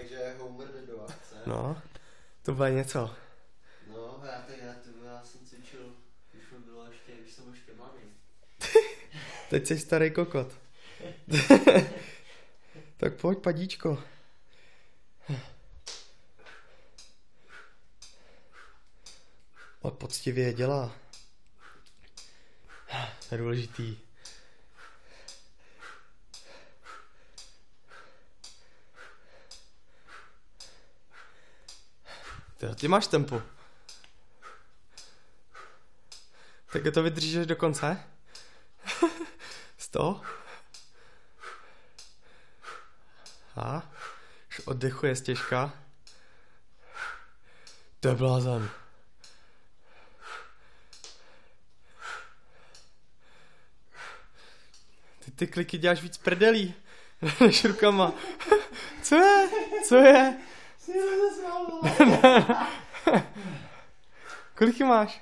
takže Homer jde do akce. No, to bude něco. No, já jsem cvičil, když jsem ještě malý. Teď jsi starý kokot. Tak pojď, padíčko. Ale poctivě je dělá. To je důležitý. Ty máš tempo. Tak to vydržíš do konce? 100? A? Už oddechuje stěžka. To je blázen. Ty kliky děláš víc prdelí než rukama. Co je? Co je? Kolik máš?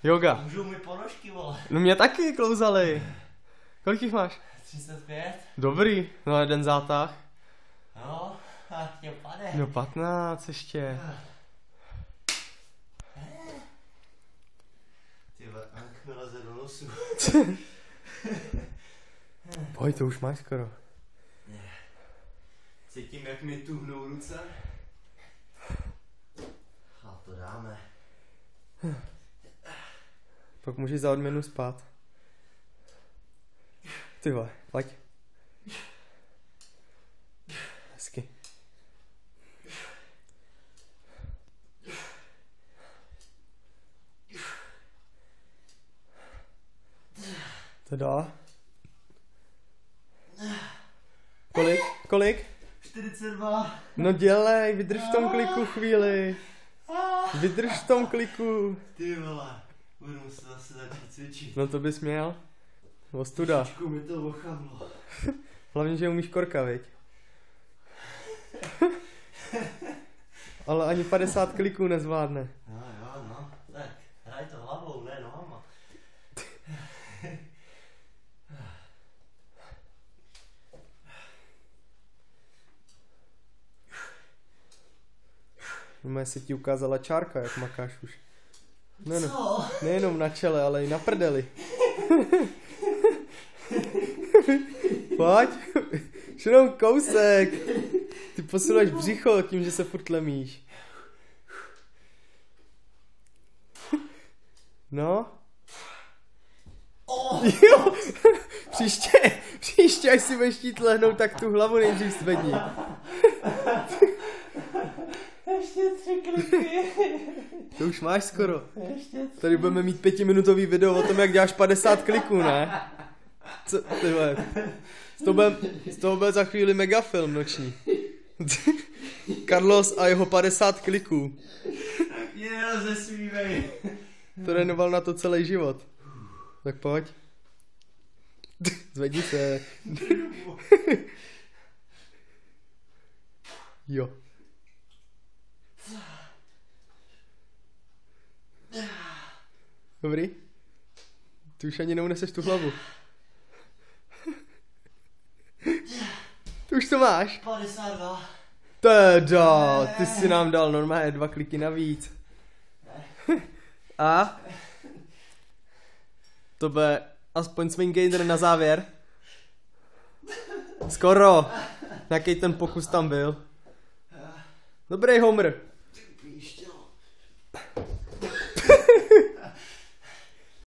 Yoga. Můžou mi ponožky, vole. No mě taky klouzaly. Kolik jich máš? 35. Dobrý, no jeden zátah. No, a tě pade. No 15 ještě. Tyhle, Ank mi leze do nosu. Pojď, to už máš skoro. Cítím, jak mi tuhnou ruce. A to dáme. Pak můžeš za odměnu spát. Ty vole, pojď. Hezky. To dá. Kolik? Kolik? 42. No dělej, vydrž v tom kliku chvíli. Vydrž v tom kliku. Ty vole, budu muset zase začít cvičit. No to bys měl. Ostuda. Trošku mi to ochamlo. Hlavně, že umíš korka, viď? Ale ani 50 kliků nezvládne. No jo, no. Tak, hraj to hlavou, ne nohama. No, se ti ukázala čárka, jak makáš už. Co? Nejenom na čele, ale i na prdeli. Pojď, už jenom kousek. Ty posiluješ břicho tím, že se furt lemíš. No. Jo. Příště, až si budeš chtít lehnout, tak tu hlavu nejdřív zvedni. Ještě 3 kliky. To už máš skoro. Tady budeme mít 5minutový video o tom, jak děláš 50 kliků, ne? Co, tyhle. Z toho bude za chvíli megafilm noční. Carlos a jeho 50 kliků. Mě rozesmívej. Trénoval na to celý život. Tak pojď. Zvedni se. Jo. Dobrý? Ty už ani neuneseš tu hlavu. Ty už to máš? 52. Teda, ty si nám dal normálně 2 kliky navíc. A? To bude aspoň swing gainer na závěr. Skoro. Jaký ten pokus tam byl. Dobrý, Homer.